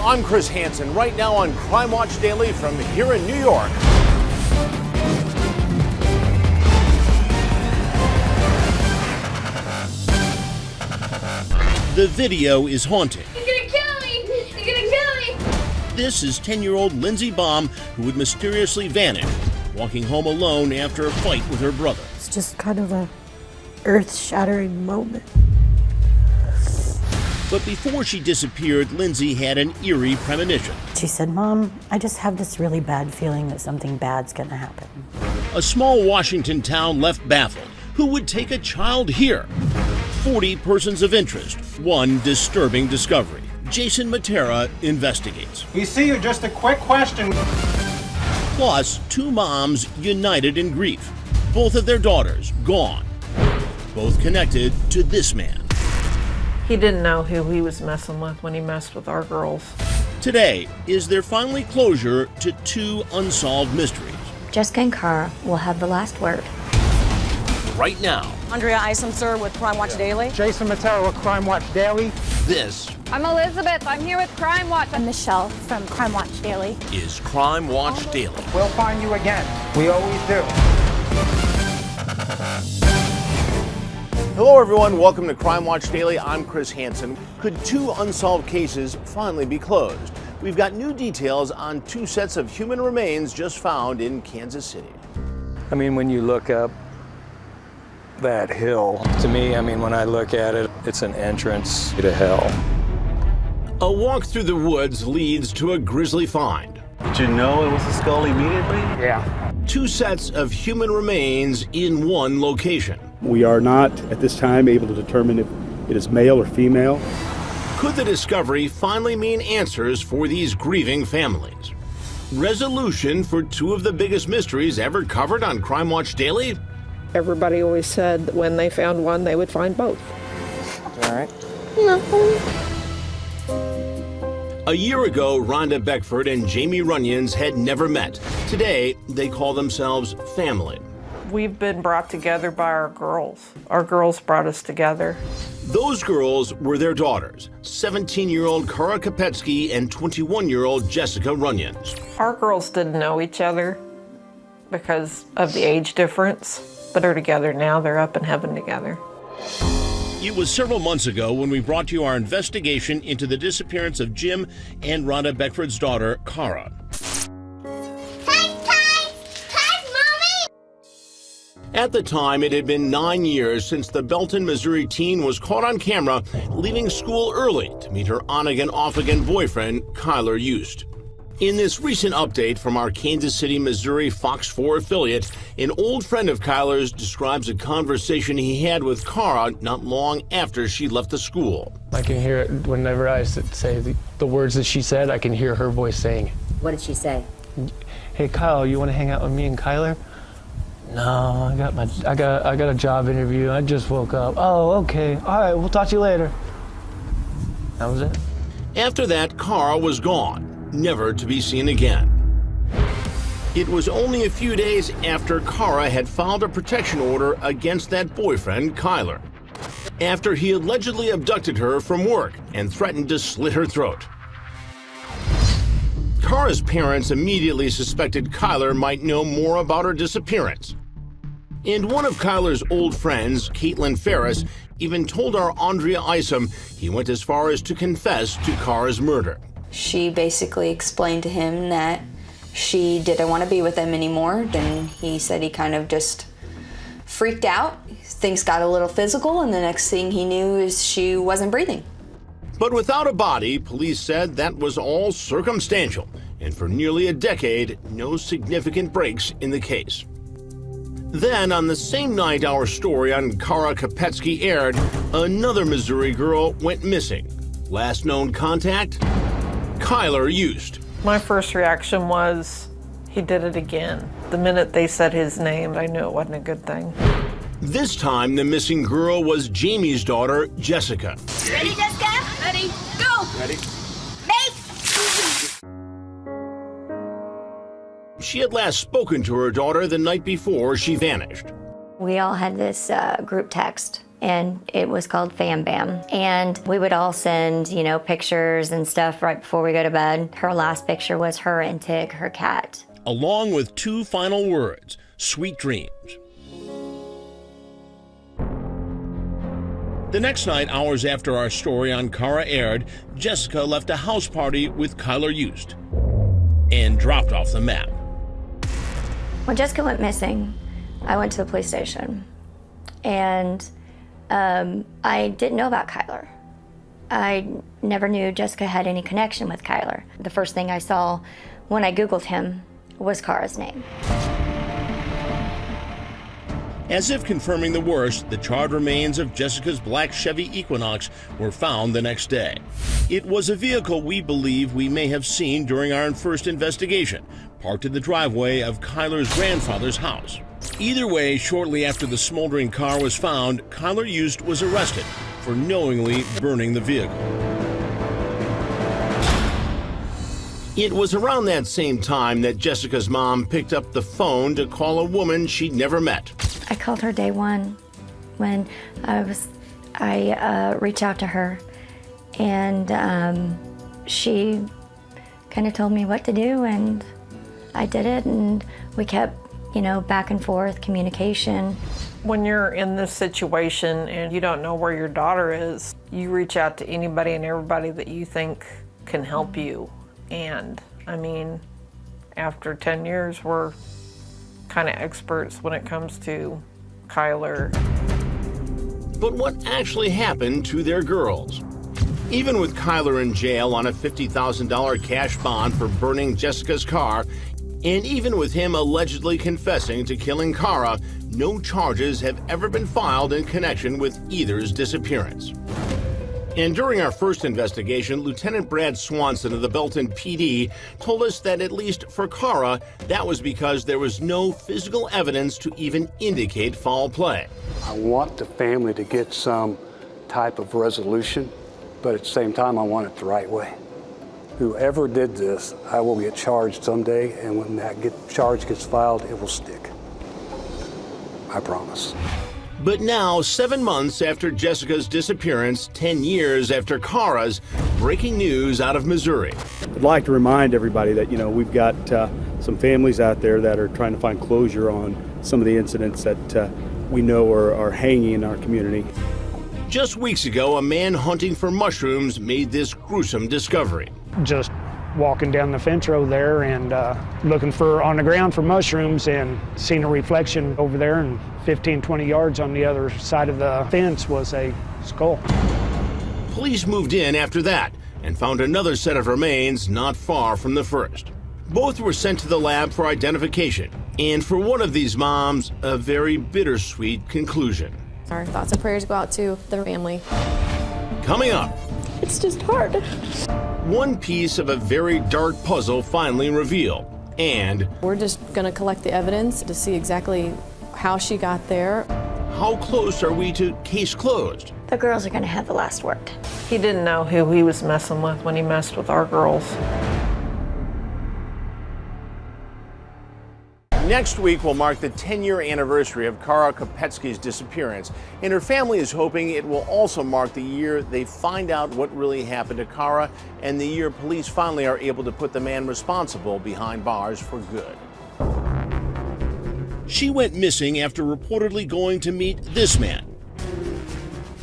I'm Chris Hansen, right now on Crime Watch Daily from here in New York. The video is haunting. You're gonna kill me! You're gonna kill me! This is 10-year-old Lindsey Baum, who would mysteriously vanish, walking home alone after a fight with her brother. It's just kind of a earth-shattering moment. But before she disappeared, Lindsay had an eerie premonition. She said, "Mom, I just have this really bad feeling that something bad's gonna happen." A small Washington town left baffled. Who would take a child here? 40 persons of interest, one disturbing discovery. Jason Matera investigates. You see, just a quick question. Plus, two moms united in grief. Both of their daughters gone. Both connected to this man. He didn't know who he was messing with when he messed with our girls. Today, is there finally closure to two unsolved mysteries? Jessica and Cara will have the last word. Right now. Andrea Isom, sir, with Crime Watch Daily. Jason Matera with Crime Watch Daily. This I'm Elizabeth. I'm here with Crime Watch. I'm Michelle from Crime Watch Daily. is Crime Watch Daily. We'll find you again. We always do. Hello, everyone. Welcome to Crime Watch Daily. I'm Chris Hansen. Could two unsolved cases finally be closed? We've got new details on two sets of human remains just found in Kansas City. I mean, when you look up that hill, to me, when I look at it, it's an entrance to hell. A walk through the woods leads to a grisly find. Did you know it was a skull immediately? Yeah. Two sets of human remains in one location. We are not, at this time, able to determine if it is male or female. Could the discovery finally mean answers for these grieving families? Resolution for two of the biggest mysteries ever covered on Crime Watch Daily? Everybody always said that when they found one, they would find both. All right. A year ago, Rhonda Beckford and Jamie Runyons had never met. Today, they call themselves family. We've been brought together by our girls. Our girls brought us together. Those girls were their daughters, 17-year-old Cara Kopetsky and 21-year-old Jessica Runyons. Our girls didn't know each other because of the age difference, but are together now. They're up in heaven together. It was several months ago when we brought you our investigation into the disappearance of Jim and Rhonda Beckford's daughter, Cara. At the time, it had been 9 years since the Belton, Missouri teen was caught on camera leaving school early to meet her on-again, off-again boyfriend, Kylr Yust. In this recent update from our Kansas City, Missouri Fox 4 affiliate, an old friend of Kylr's describes a conversation he had with Cara not long after she left the school. I can hear it whenever I say the words that she said. I can hear her voice saying, What did she say? "Hey Kyle, you want to hang out with me and Kylr?" "No, I got a job interview. I just woke up." "Oh, okay. All right, we'll talk to you later." That was it. After that, Cara was gone, never to be seen again. It was only a few days after Cara had filed a protection order against that boyfriend, Kylr, after he allegedly abducted her from work and threatened to slit her throat. Cara's parents immediately suspected Kylr might know more about her disappearance. And one of Kylr's old friends, Caitlin Ferris, even told our Andrea Isom he went as far as to confess to Cara's murder. She basically explained to him that she didn't want to be with him anymore. Then he said he kind of just freaked out. Things got a little physical, and the next thing he knew is she wasn't breathing. But without a body, police said that was all circumstantial, and for nearly a decade, no significant breaks in the case. Then, on the same night our story on Cara Kopetsky aired, another Missouri girl went missing. Last known contact? Kylr Yust. My first reaction was, he did it again. The minute they said his name, I knew it wasn't a good thing. This time, the missing girl was Jamie's daughter, Jessica. Ready, Jessica? Ready, go! Ready? Make! She had last spoken to her daughter the night before she vanished. We all had this group text and it was called Fam Bam. And we would all send, pictures and stuff right before we go to bed. Her last picture was her and Tig, her cat. Along with 2 final words, sweet dreams. The next night, hours after our story on Cara aired, Jessica left a house party with Kylr Yust and dropped off the map. When Jessica went missing, I went to the police station, and I didn't know about Kylr. I never knew Jessica had any connection with Kylr. The first thing I saw when I Googled him was Cara's name. As if confirming the worst, the charred remains of Jessica's black Chevy Equinox were found the next day. It was a vehicle we believe we may have seen during our first investigation, parked in the driveway of Kylr's grandfather's house. Either way, shortly after the smoldering car was found, Kylr Yust was arrested for knowingly burning the vehicle. It was around that same time that Jessica's mom picked up the phone to call a woman she'd never met. I called her day one when I reached out to her, and she kind of told me what to do, and I did it, and we kept, back and forth communication. When you're in this situation and you don't know where your daughter is, you reach out to anybody and everybody that you think can help you. And after 10 years, we're kind of experts when it comes to Kylr. But what actually happened to their girls? Even with Kylr in jail on a $50,000 cash bond for burning Jessica's car, and even with him allegedly confessing to killing Cara, no charges have ever been filed in connection with either's disappearance. And during our first investigation, Lieutenant Brad Swanson of the Belton PD told us that at least for Cara, that was because there was no physical evidence to even indicate foul play. I want the family to get some type of resolution, but at the same time, I want it the right way. Whoever did this, I will get charged someday, and when that charge gets filed, it will stick. I promise. But now, 7 months after Jessica's disappearance, 10 years after Cara's, breaking news out of Missouri. I'd like to remind everybody that, we've got some families out there that are trying to find closure on some of the incidents that we know are hanging in our community. Just weeks ago, a man hunting for mushrooms made this gruesome discovery. Just walking down the fence row there and looking on the ground for mushrooms, and seeing a reflection over there, and 15, 20 yards on the other side of the fence was a skull. Police moved in after that and found another set of remains not far from the first. Both were sent to the lab for identification, and for one of these moms, a very bittersweet conclusion. Our thoughts and prayers go out to the family. Coming up, it's just hard. One piece of a very dark puzzle finally revealed, and we're just going to collect the evidence to see exactly how she got there. How close are we to case closed? The girls are going to have the last word. He didn't know who he was messing with when he messed with our girls. Next week will mark the 10-year anniversary of Cara Kopetsky's disappearance, and her family is hoping it will also mark the year they find out what really happened to Cara, and the year police finally are able to put the man responsible behind bars for good. She went missing after reportedly going to meet this man.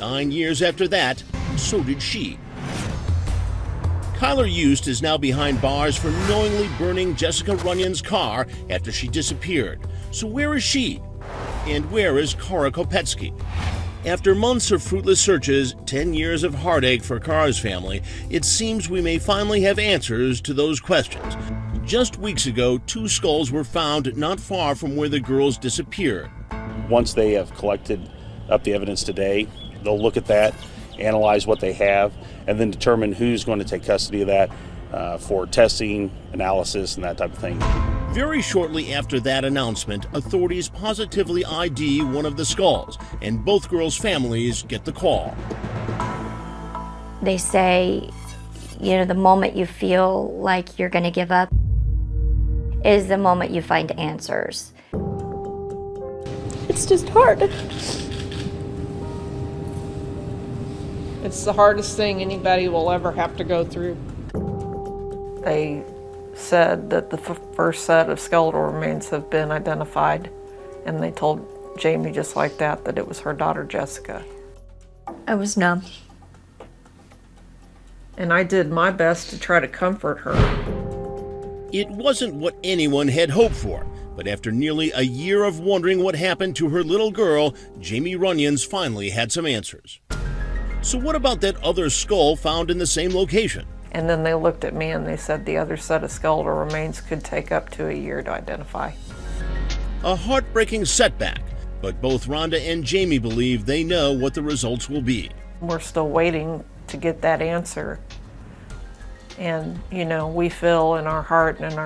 9 years after that, so did she. Kylr Yust is now behind bars for knowingly burning Jessica Runyon's car after she disappeared. So where is she? And where is Cara Kopetsky? After months of fruitless searches, 10 years of heartache for Cara's family, it seems we may finally have answers to those questions. Just weeks ago, 2 skulls were found not far from where the girls disappeared. Once they have collected up the evidence today, they'll look at that, analyze what they have, and then determine who's going to take custody of that for testing, analysis, and that type of thing. Very shortly after that announcement, authorities positively ID one of the skulls, and both girls' families get the call. They say, the moment you feel like you're going to give up is the moment you find answers. It's just hard. It's the hardest thing anybody will ever have to go through. They said that the first set of skeletal remains have been identified, and they told Jamie just like that it was her daughter Jessica. I was numb. And I did my best to try to comfort her. It wasn't what anyone had hoped for, but after nearly a year of wondering what happened to her little girl, Jamie Runyons finally had some answers. So what about that other skull found in the same location? And then they looked at me and they said the other set of skeletal remains could take up to a year to identify. A heartbreaking setback, but both Rhonda and Jamie believe they know what the results will be. We're still waiting to get that answer. And, you know, we feel in our heart and in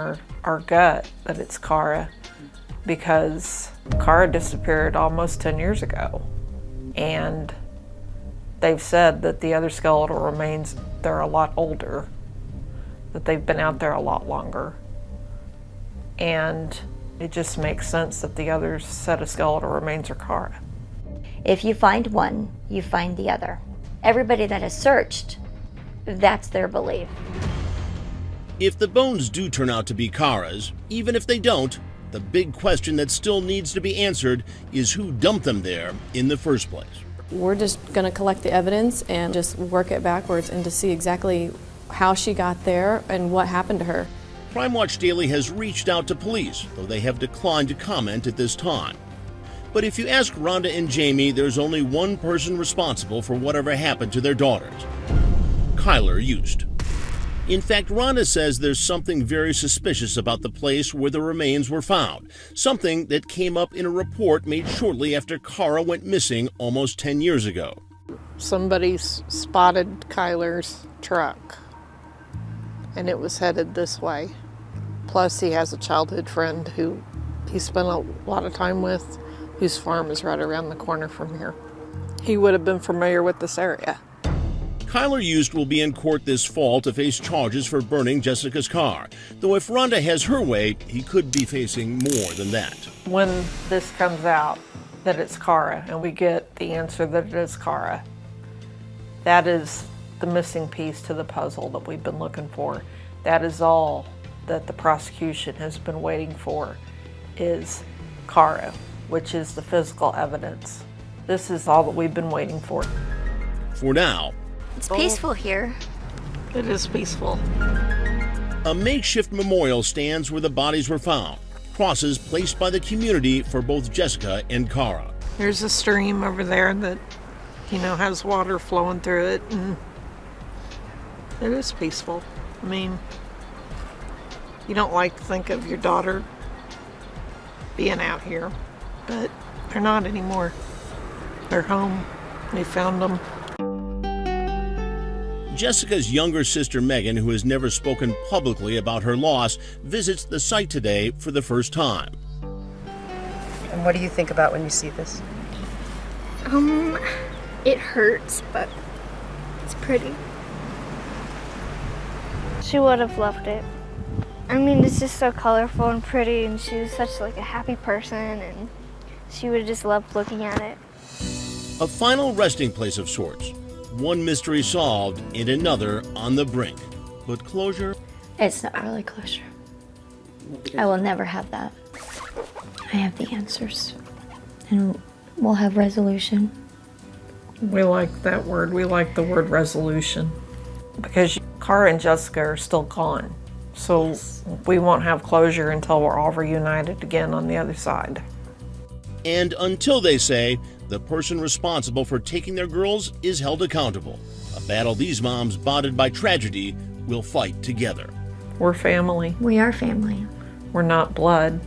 our gut that it's Cara, because Cara disappeared almost 10 years ago. And they've said that the other skeletal remains, they're a lot older, that they've been out there a lot longer. And it just makes sense that the other set of skeletal remains are Cara. If you find one, you find the other. Everybody that has searched, that's their belief. If the bones do turn out to be Cara's, even if they don't, the big question that still needs to be answered is who dumped them there in the first place. We're just going to collect the evidence and just work it backwards and to see exactly how she got there and what happened to her. Crime Watch Daily has reached out to police, though they have declined to comment at this time. But if you ask Rhonda and Jamie, there's only one person responsible for whatever happened to their daughters: Kylr Yust. In fact, Rhonda says there's something very suspicious about the place where the remains were found, something that came up in a report made shortly after Cara went missing almost 10 years ago. Somebody spotted Kylr's truck, and it was headed this way. Plus, he has a childhood friend who he spent a lot of time with, whose farm is right around the corner from here. He would have been familiar with this area. Kylr Yust will be in court this fall to face charges for burning Jessica's car, though if Rhonda has her way, he could be facing more than that. When this comes out, that it's Cara, and we get the answer that it is Cara, that is the missing piece to the puzzle that we've been looking for. That is all that the prosecution has been waiting for, is Cara, which is the physical evidence. This is all that we've been waiting for. For now, It's peaceful here. It is peaceful. a makeshift memorial stands where the bodies were found, crosses placed by the community for both Jessica and Cara. There's a stream over there that, you know, has water flowing through it, and it is peaceful. I mean, you don't like to think of your daughter being out here, but they're not anymore. They're home. We found them. Jessica's younger sister Megan, who has never spoken publicly about her loss, visits the site today for the first time. And what do you think about when you see this? It hurts, but it's pretty. She would have loved it. I mean, it's just so colorful and pretty, and she was such like a happy person, and she would have just loved looking at it. A final resting place of sorts. One mystery solved and another on the brink. But closure? It's not really closure. I will never have that. I have the answers. And we'll have resolution. We like that word. We like the word resolution. Because Cara and Jessica are still gone. So we won't have closure until we're all reunited again on the other side. And until, they say, the person responsible for taking their girls is held accountable. A battle these moms, bonded by tragedy, will fight together. We're family. We are family. We're not blood,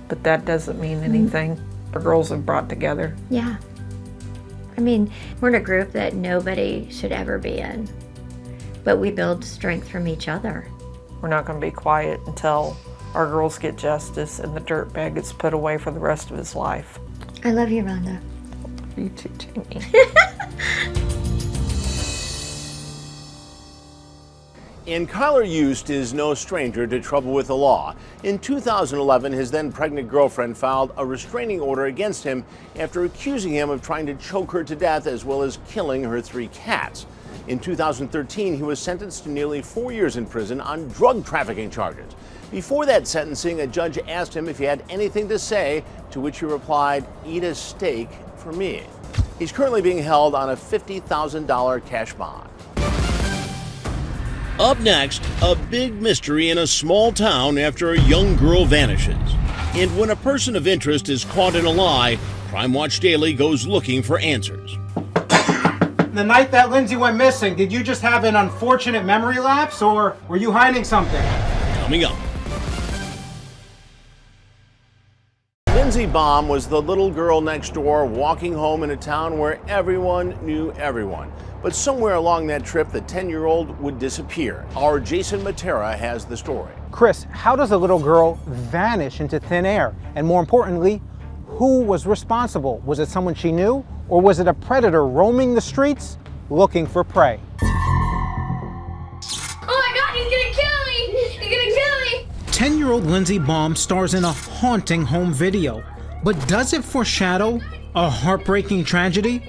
but that doesn't mean anything. Our girls have brought together. Yeah. I mean, we're in a group that nobody should ever be in. But we build strength from each other. We're not going to be quiet until our girls get justice and the dirtbag gets put away for the rest of his life. I love you, Rhonda. You too, Jamie. And Kylr Yust is no stranger to trouble with the law. In 2011, his then pregnant girlfriend filed a restraining order against him after accusing him of trying to choke her to death as well as killing her 3 cats. In 2013, he was sentenced to nearly 4 years in prison on drug trafficking charges. Before that sentencing, a judge asked him if he had anything to say, to which he replied, "Eat a steak for me." He's currently being held on a $50,000 cash bond. Up next, a big mystery in a small town after a young girl vanishes. And when a person of interest is caught in a lie, Crime Watch Daily goes looking for answers. The night that Lindsay went missing, did you just have an unfortunate memory lapse, or were you hiding something? Coming up. Lindsey Baum was the little girl next door walking home in a town where everyone knew everyone. But somewhere along that trip, the 10-year-old would disappear. Our Jason Matera has the story. Chris, how does a little girl vanish into thin air? And more importantly, who was responsible? Was it someone she knew, or was it a predator roaming the streets looking for prey? Oh my God, he's gonna kill me! He's gonna kill me! 10-year-old Lindsey Baum stars in a haunting home video. But does it foreshadow a heartbreaking tragedy?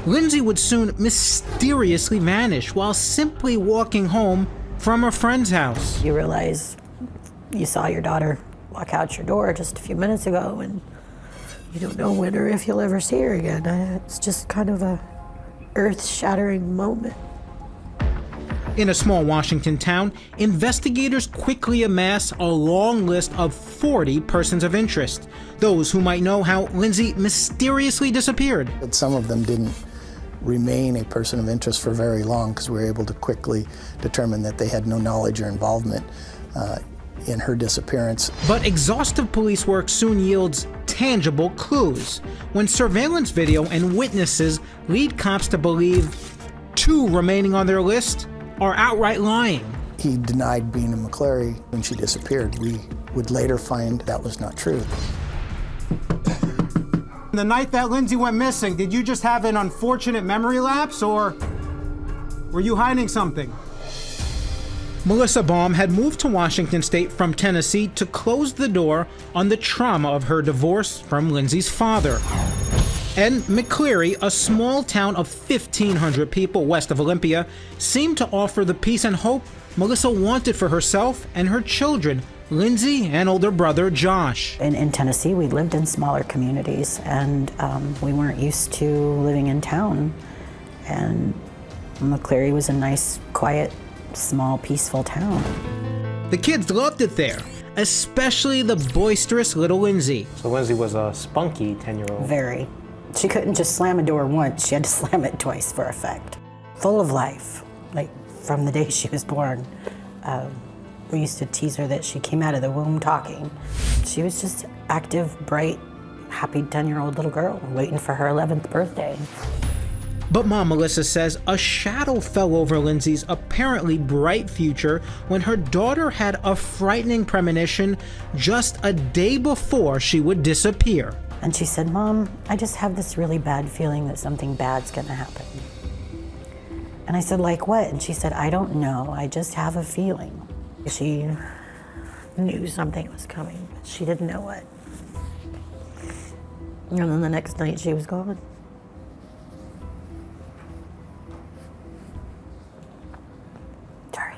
Lindsay would soon mysteriously vanish while simply walking home from a friend's house. You realize you saw your daughter walk out your door just a few minutes ago, and you don't know when or if you'll ever see her again. It's just kind of a earth-shattering moment. In a small Washington town, investigators quickly amass a long list of 40 persons of interest, those who might know how Lindsay mysteriously disappeared. But some of them didn't remain a person of interest for very long because we were able to quickly determine that they had no knowledge or involvement in her disappearance. But exhaustive police work soon yields tangible clues when surveillance video and witnesses lead cops to believe 2 remaining on their list are outright lying. He denied being in McCleary when she disappeared. We would later find that was not true. The night that Lindsay went missing, did you just have an unfortunate memory lapse, or were you hiding something? Melissa Baum had moved to Washington State from Tennessee to close the door on the trauma of her divorce from Lindsay's father. And McCleary, a small town of 1,500 people west of Olympia, seemed to offer the peace and hope Melissa wanted for herself and her children, Lindsay and older brother Josh. In Tennessee, we lived in smaller communities, and we weren't used to living in town. And McCleary was a nice, quiet, small, peaceful town. The kids loved it there, especially the boisterous little Lindsay. So Lindsay was a spunky 10-year-old. Very. She couldn't just slam a door once, she had to slam it twice for effect. Full of life, like from the day she was born. We used to tease her that she came out of the womb talking. She was just active, bright, happy 10-year-old little girl waiting for her 11th birthday. But Mom Melissa says a shadow fell over Lindsay's apparently bright future when her daughter had a frightening premonition just a day before she would disappear. And she said, "Mom, I just have this really bad feeling that something bad's gonna happen." And I said, "Like what?" And she said, "I don't know, I just have a feeling." She knew something was coming, but she didn't know what. And then the next night she was gone. Sorry.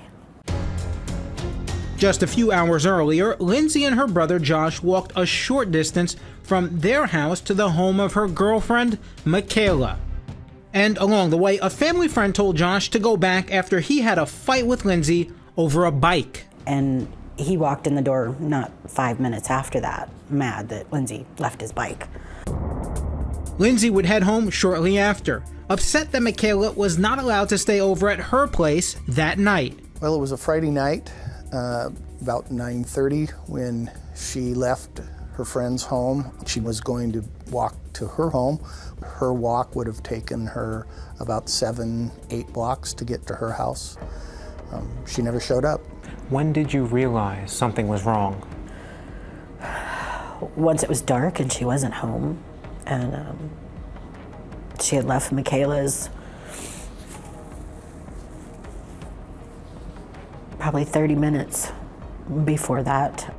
Just a few hours earlier, Lindsay and her brother Josh walked a short distance from their house to the home of her girlfriend, Michaela. And along the way, a family friend told Josh to go back after he had a fight with Lindsay over a bike. And he walked in the door not 5 minutes after that, mad that Lindsay left his bike. Lindsay would head home shortly after, upset that Michaela was not allowed to stay over at her place that night. Well, it was a Friday night, about 9:30, when she left her friend's home. She was going to walk to her home. Her walk would have taken her about 7-8 blocks to get to her house. She never showed up. When did you realize something was wrong? Once it was dark and she wasn't home, and she had left Michaela's probably 30 minutes before that.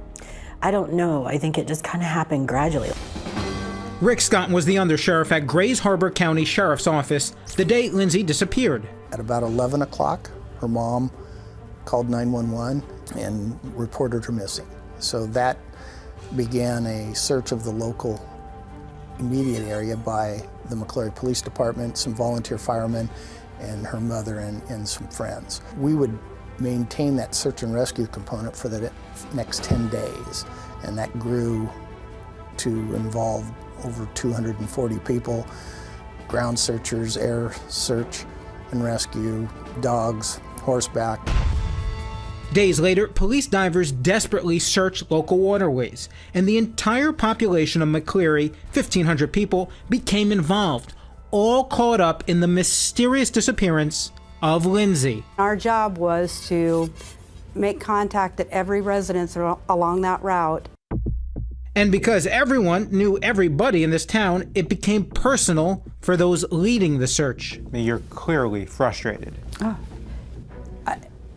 I don't know. I think it just kind of happened gradually. Rick Scott was the undersheriff at Grays Harbor County Sheriff's Office the day Lindsay disappeared. At about 11 o'clock, her mom called 911 and reported her missing. So that began a search of the local immediate area by the McCleary Police Department, some volunteer firemen, and her mother and some friends. We would maintain that search and rescue component for the next 10 days, and that grew to involve over 240 people, ground searchers, air search and rescue, dogs, horseback. Days later, police divers desperately searched local waterways, and the entire population of McCleary, 1,500 people, became involved, all caught up in the mysterious disappearance of Lindsay. Our job was to make contact at every residence along that route. And because everyone knew everybody in this town, it became personal for those leading the search. You're clearly frustrated.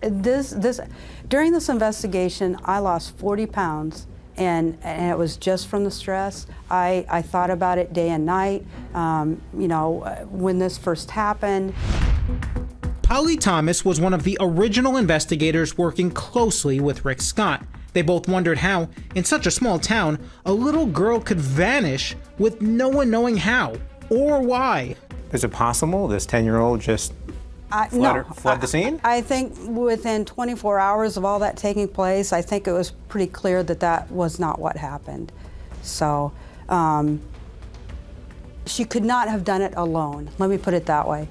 During this investigation, I lost 40 pounds, and it was just from the stress. I thought about it day and night, when this first happened. Polly Thomas was one of the original investigators working closely with Rick Scott. They both wondered how, in such a small town, a little girl could vanish with no one knowing how or why. Is it possible this 10-year-old just fled the scene? I think within 24 hours of all that taking place, I think it was pretty clear that that was not what happened. So she could not have done it alone. Let me put it that way.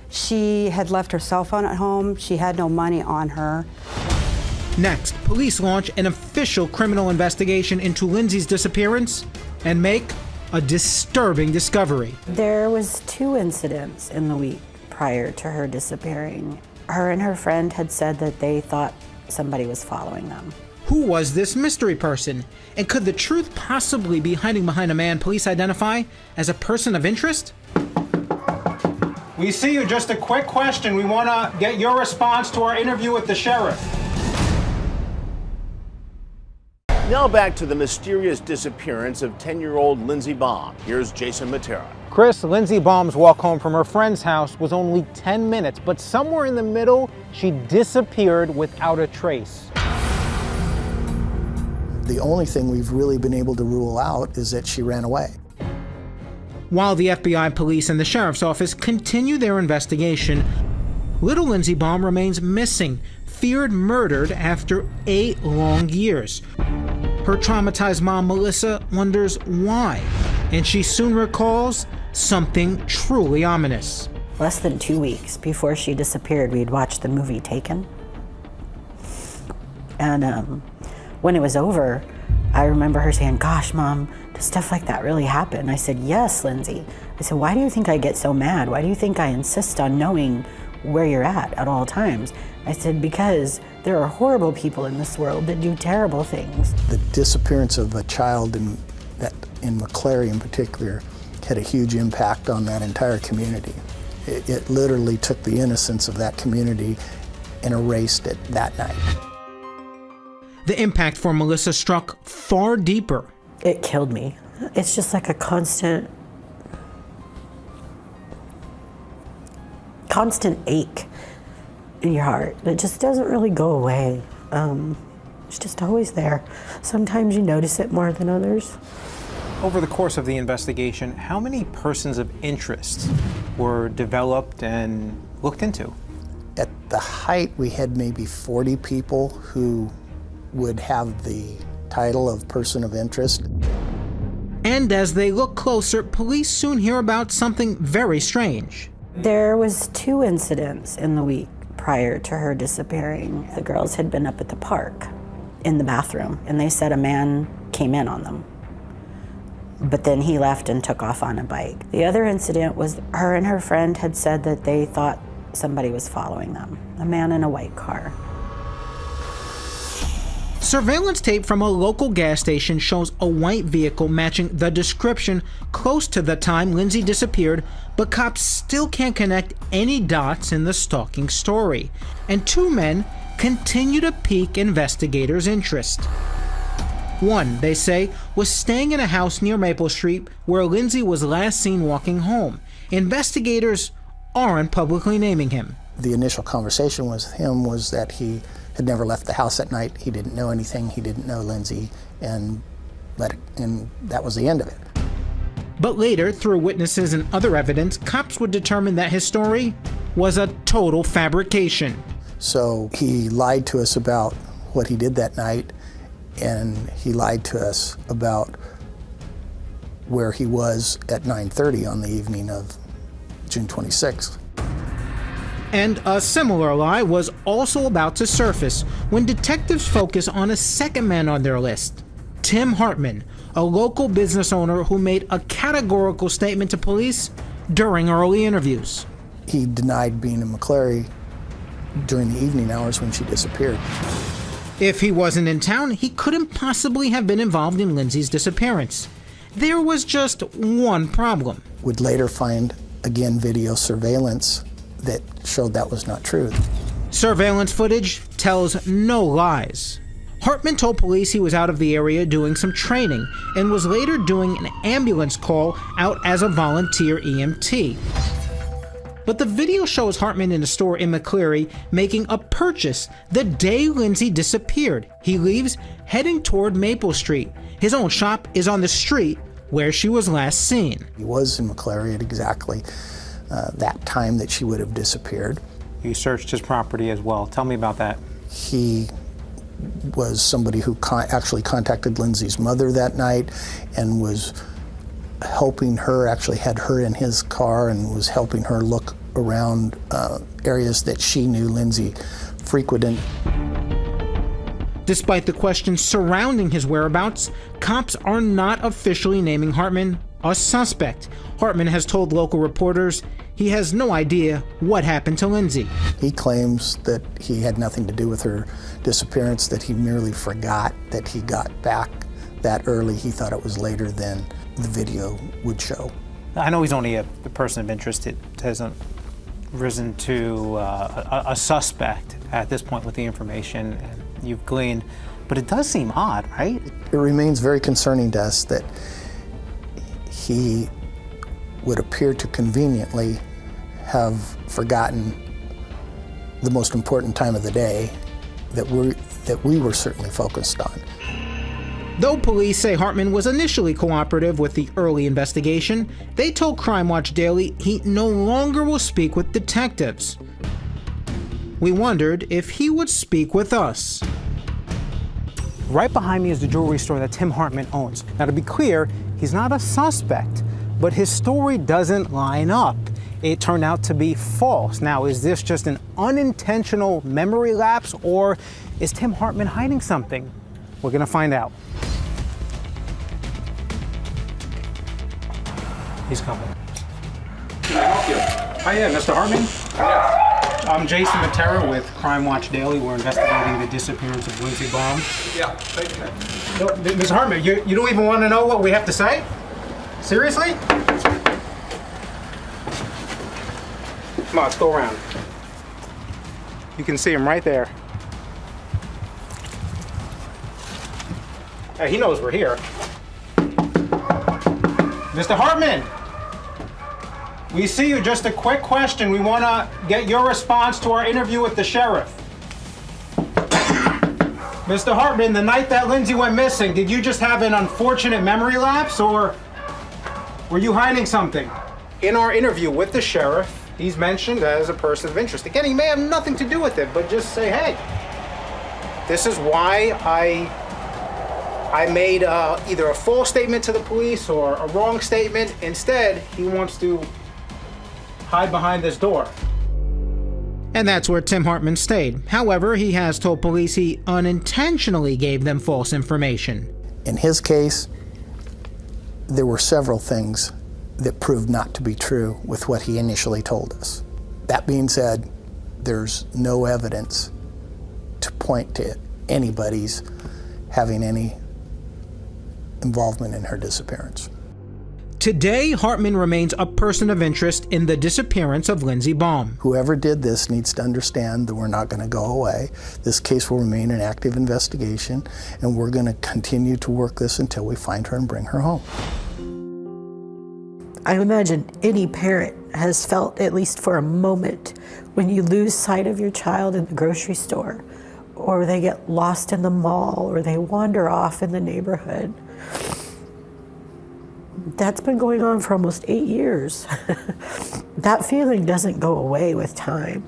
She had left her cell phone at home. She had no money on her. Next, police launch an official criminal investigation into Lindsay's disappearance and make a disturbing discovery. There was 2 incidents in the week prior to her disappearing. Her and her friend had said that they thought somebody was following them. Who was this mystery person? And could the truth possibly be hiding behind a man police identify as a person of interest? We see you. Just a quick question. We want to get your response to our interview with the sheriff. Now back to the mysterious disappearance of 10-year-old Lindsey Baum. Here's Jason Matera. Chris, Lindsey Baum's walk home from her friend's house was only 10 minutes, but somewhere in the middle, she disappeared without a trace. The only thing we've really been able to rule out is that she ran away. While the FBI, police, and the sheriff's office continue their investigation, little Lindsey Baum remains missing, feared murdered after 8 long years. Her traumatized mom, Melissa, wonders why, and she soon recalls something truly ominous. Less than 2 weeks before she disappeared, we'd watched the movie Taken. And when it was over, I remember her saying, "Gosh, Mom, does stuff like that really happen?" I said, "Yes, Lindsay." I said, "Why do you think I get so mad? Why do you think I insist on knowing where you're at all times?" I said, "Because there are horrible people in this world that do terrible things." The disappearance of a child in McCleary in particular had a huge impact on that entire community. It literally took the innocence of that community and erased it that night. The impact for Melissa struck far deeper. It killed me. It's just like a constant ache in your heart. It just doesn't really go away. It's just always there. Sometimes you notice it more than others. Over the course of the investigation, how many persons of interest were developed and looked into? At the height, we had maybe 40 people who would have the title of person of interest. And as they look closer, police soon hear about something very strange. There was 2 incidents in the week prior to her disappearing. The girls had been up at the park in the bathroom, and they said a man came in on them. But then he left and took off on a bike. The other incident was her and her friend had said that they thought somebody was following them, a man in a white car. Surveillance tape from a local gas station shows a white vehicle matching the description close to the time Lindsay disappeared, but cops still can't connect any dots in the stalking story. And two men continue to pique investigators' interest. One, they say, was staying in a house near Maple Street where Lindsay was last seen walking home. Investigators aren't publicly naming him. The initial conversation with him was that he had never left the house at night. He didn't know anything. He didn't know Lindsay, and that was the end of it. But later, through witnesses and other evidence, cops would determine that his story was a total fabrication. So he lied to us about what he did that night, and he lied to us about where he was at 9:30 on the evening of June 26th. And a similar lie was also about to surface when detectives focus on a second man on their list, Tim Hartman, a local business owner who made a categorical statement to police during early interviews. He denied being in McCleary during the evening hours when she disappeared. If he wasn't in town, he couldn't possibly have been involved in Lindsay's disappearance. There was just one problem. Would later find, again, video surveillance that showed that was not true. Surveillance footage tells no lies. Hartman told police he was out of the area doing some training and was later doing an ambulance call out as a volunteer EMT. But the video shows Hartman in a store in McCleary making a purchase the day Lindsay disappeared. He leaves, heading toward Maple Street. His own shop is on the street where she was last seen. He was in McCleary at exactly that time that she would have disappeared. You searched his property as well. Tell me about that. He was somebody who actually contacted Lindsay's mother that night and was helping her, actually had her in his car and was helping her look around areas that she knew Lindsay frequented. Despite the questions surrounding his whereabouts, cops are not officially naming Hartman a suspect. Hartman has told local reporters he has no idea what happened to Lindsay. He claims that he had nothing to do with her disappearance, that he merely forgot that he got back that early. He thought it was later than the video would show. I know he's only a person of interest. It hasn't risen to a suspect at this point with the information you've gleaned, but it does seem odd, right? It remains very concerning to us that he would appear to conveniently have forgotten the most important time of the day that we were certainly focused on. Though police say Hartman was initially cooperative with the early investigation, they told Crime Watch Daily he no longer will speak with detectives. We wondered if he would speak with us. Right behind me is the jewelry store that Tim Hartman owns. Now, to be clear, he's not a suspect, but his story doesn't line up. It turned out to be false. Now, is this just an unintentional memory lapse, or is Tim Hartman hiding something? We're gonna find out. He's coming. Can I help you? Oh yeah, Mr. Hartman? Yeah. I'm Jason Matera with Crime Watch Daily. We're investigating the disappearance of Lindsey Baum. Yeah, thank you. No, Mr. Hartman, you don't even want to know what we have to say? Seriously? Come on, let's go around. You can see him right there. Hey, he knows we're here. Mr. Hartman! We see you. Just a quick question. We want to get your response to our interview with the sheriff. Mr. Hartman, the night that Lindsay went missing, did you just have an unfortunate memory lapse, or were you hiding something? In our interview with the sheriff, he's mentioned as a person of interest. Again, he may have nothing to do with it, but just say, hey, this is why I made either a false statement to the police or a wrong statement. Instead, he wants to hide behind this door. And that's where Tim Hartman stayed. However, he has told police he unintentionally gave them false information. In his case, there were several things that proved not to be true with what he initially told us. That being said, there's no evidence to point to anybody's having any involvement in her disappearance. Today, Hartman remains a person of interest in the disappearance of Lindsey Baum. Whoever did this needs to understand that we're not going to go away. This case will remain an active investigation, and we're going to continue to work this until we find her and bring her home. I imagine any parent has felt, at least for a moment, when you lose sight of your child in the grocery store, or they get lost in the mall, or they wander off in the neighborhood. That's been going on for almost 8 years. That feeling doesn't go away with time.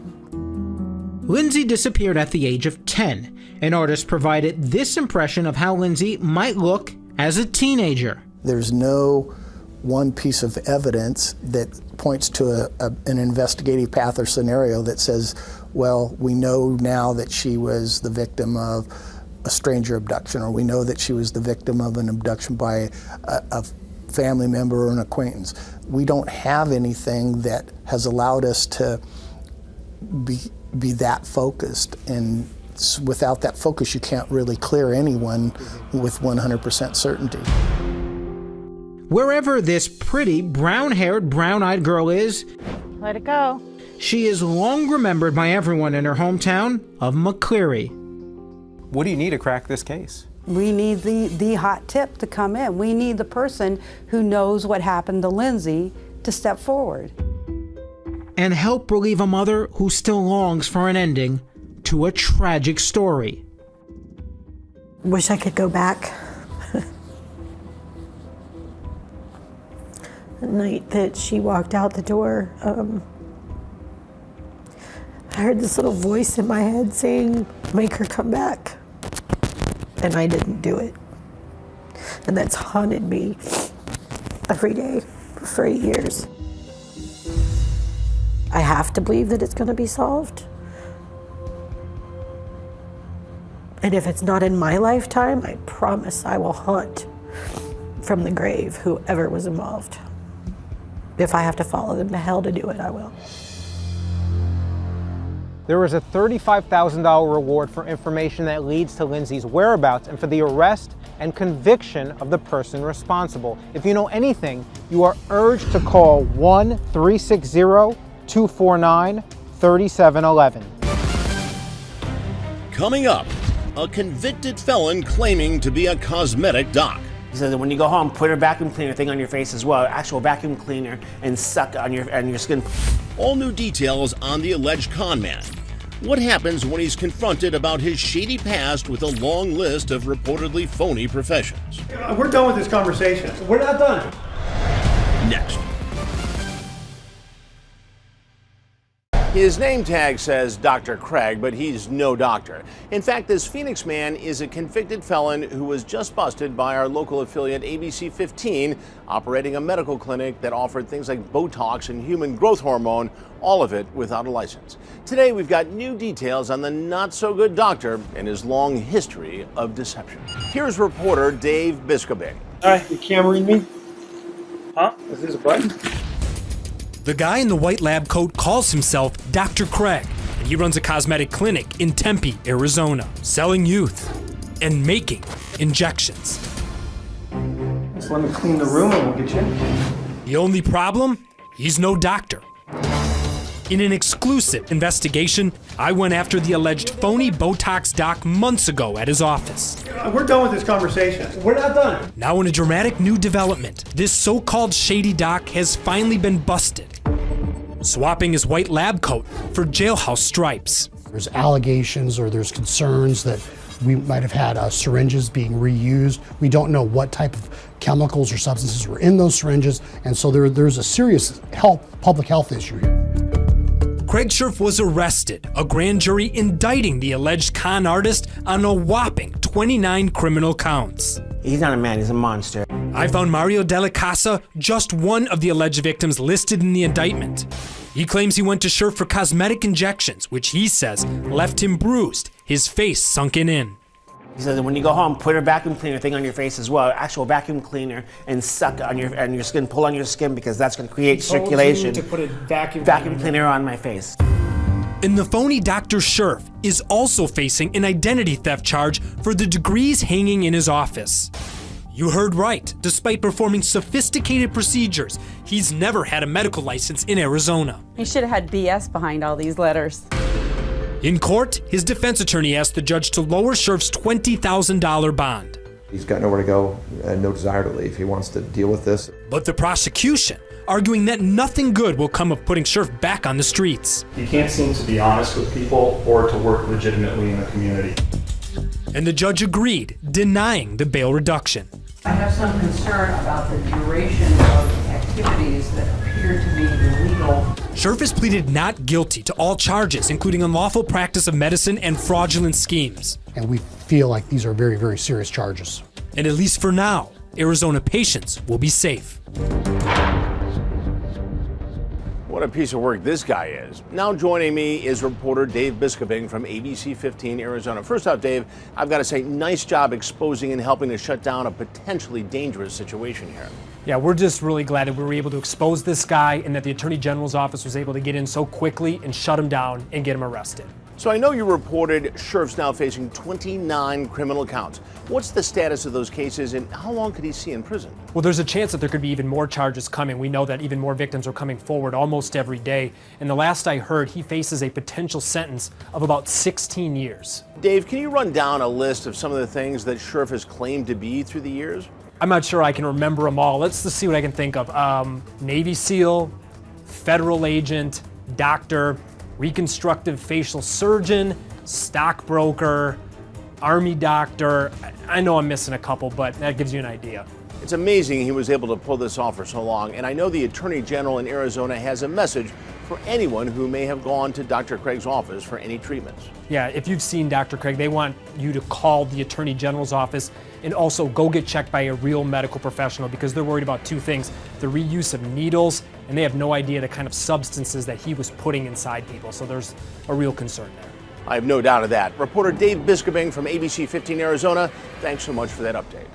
Lindsey disappeared at the age of 10. An artist provided this impression of how Lindsey might look as a teenager. There's no one piece of evidence that points to an investigative path or scenario that says, well, we know now that she was the victim of a stranger abduction, or we know that she was the victim of an abduction by a family member or an acquaintance. We don't have anything that has allowed us to be that focused, and without that focus you can't really clear anyone with 100% certainty. Wherever this pretty, brown-haired, brown-eyed girl is, let it go. She is long remembered by everyone in her hometown of McCleary. What do you need to crack this case? We need the hot tip to come in. We need the person who knows what happened to Lindsay to step forward. And help relieve a mother who still longs for an ending to a tragic story. Wish I could go back. The night that she walked out the door, I heard this little voice in my head saying, make her come back. And I didn't do it. And that's haunted me every day for 8 years. I have to believe that it's going to be solved. And if it's not in my lifetime, I promise I will hunt from the grave whoever was involved. If I have to follow them to hell to do it, I will. There was a $35,000 reward for information that leads to Lindsay's whereabouts and for the arrest and conviction of the person responsible. If you know anything, you are urged to call 1-360-249-3711. Coming up, a convicted felon claiming to be a cosmetic doc. He said that when you go home, put a vacuum cleaner thing on your face as well, actual vacuum cleaner, and suck on your skin. All new details on the alleged con man. What happens when he's confronted about his shady past with a long list of reportedly phony professions? We're done with this conversation. We're not done. Next. His name tag says Dr. Craig, but he's no doctor. In fact, this Phoenix man is a convicted felon who was just busted by our local affiliate ABC 15, operating a medical clinic that offered things like Botox and human growth hormone, all of it without a license. Today, we've got new details on the not-so-good doctor and his long history of deception. Here's reporter Dave Biscobe. Hi, you camera read me? Huh? Is this a button? The guy in the white lab coat calls himself Dr. Craig, and he runs a cosmetic clinic in Tempe, Arizona, selling youth and making injections. Just let me clean the room and we'll get you in. The only problem? He's no doctor. In an exclusive investigation, I went after the alleged phony Botox doc months ago at his office. We're done with this conversation. We're not done. Now in a dramatic new development, this so-called shady doc has finally been busted, swapping his white lab coat for jailhouse stripes. There's allegations or there's concerns that we might have had syringes being reused. We don't know what type of chemicals or substances were in those syringes, and so there's a serious public health issue here. Craig Scherf was arrested, a grand jury indicting the alleged con artist on a whopping 29 criminal counts. He's not a man, he's a monster. I found Mario Della Casa, just one of the alleged victims listed in the indictment. He claims he went to Scherf for cosmetic injections, which he says left him bruised, his face sunken in. He said that when you go home, put a vacuum cleaner thing on your face as well, actual vacuum cleaner, and suck on your skin, pull on your skin, because that's going to create circulation. To put a vacuum cleaner on my face. And the phony Dr. Scherf is also facing an identity theft charge for the degrees hanging in his office. You heard right. Despite performing sophisticated procedures, he's never had a medical license in Arizona. He should have had BS behind all these letters. In court, his defense attorney asked the judge to lower Scherf's $20,000 bond. He's got nowhere to go and no desire to leave. He wants to deal with this. But the prosecution, arguing that nothing good will come of putting Scherf back on the streets. He can't seem to be honest with people or to work legitimately in the community. And the judge agreed, denying the bail reduction. I have some concern about the duration of activities that appear to be illegal. Scherf has pleaded not guilty to all charges, including unlawful practice of medicine and fraudulent schemes. And we feel like these are very, very serious charges. And at least for now, Arizona patients will be safe. What a piece of work this guy is. Now joining me is reporter Dave Biscoving from ABC 15 Arizona. First off, Dave, I've got to say, nice job exposing and helping to shut down a potentially dangerous situation here. Yeah, we're just really glad that we were able to expose this guy and that the Attorney General's office was able to get in so quickly and shut him down and get him arrested. So I know you reported Scherf's now facing 29 criminal counts. What's the status of those cases and how long could he see in prison? Well, there's a chance that there could be even more charges coming. We know that even more victims are coming forward almost every day. And the last I heard, he faces a potential sentence of about 16 years. Dave, can you run down a list of some of the things that Scherf has claimed to be through the years? I'm not sure I can remember them all. Let's see what I can think of. Navy SEAL, federal agent, doctor, reconstructive facial surgeon, stockbroker, Army doctor. I know I'm missing a couple, but that gives you an idea. It's amazing he was able to pull this off for so long, and I know the Attorney General in Arizona has a message for anyone who may have gone to Dr. Craig's office for any treatments. Yeah, if you've seen Dr. Craig, they want you to call the Attorney General's office and also go get checked by a real medical professional because they're worried about two things: the reuse of needles, and they have no idea the kind of substances that he was putting inside people. So there's a real concern there. I have no doubt of that. Reporter Dave Biscoving from ABC 15 Arizona, thanks so much for that update.